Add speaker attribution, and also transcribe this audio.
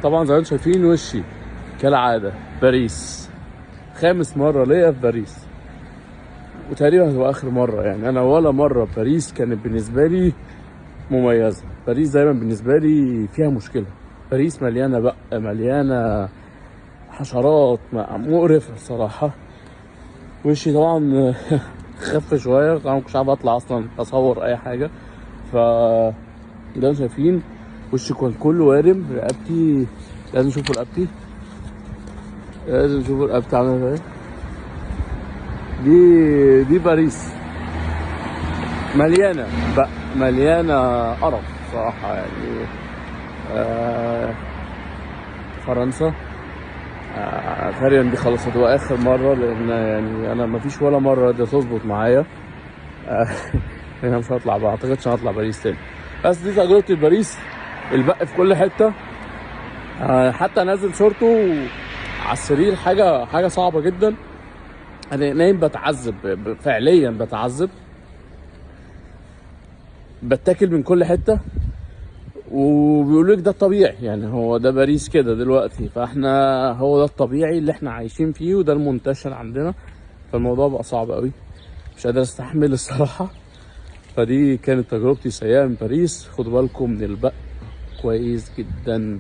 Speaker 1: طبعا زي ما انتم شايفين وشي كالعاده باريس، خامس مره ليا في باريس، وتقريبا هتبقى اخر مره. يعني انا ولا مره باريس كانت بالنسبه لي مميزه، باريس دايما بالنسبه لي فيها مشكله. باريس مليانه بقى، مليانه حشرات مقرفه الصراحه. وشي طبعا خف شويه، طبعا مكنتش عارف اطلع اصلا اصور اي حاجه. ف ده شايفين وشي كان كله وارم. رقبتي لازم تشوفوا رقبتي، لازم تشوفوا رقبتي عامله ازاي. دي باريس مليانه بقى، مليانه قرف صراحه يعني. فرنسا تقريبا دي خلاص هتبقى اخر مره، لان يعني انا مفيش ولا مره دي تظبط معايا. انا مش هطلع بقى، اعتقدش هطلع باريس تاني. بس دي تجربتي لباريس، البق في كل حته. حتى نازل شورته على السرير حاجه صعبه جدا. انا نايم بتعذب، فعليا بتعذب، بتاكل من كل حته. وبيقولوا لك ده الطبيعي، يعني هو ده باريس كده دلوقتي، فاحنا هو ده الطبيعي اللي احنا عايشين فيه وده المنتشر عندنا. فالموضوع بقى صعب قوي، مش قادر استحمل الصراحه. فدي كانت تجربتي سيئه من باريس. خدوا بالكم من البق كويس جدا.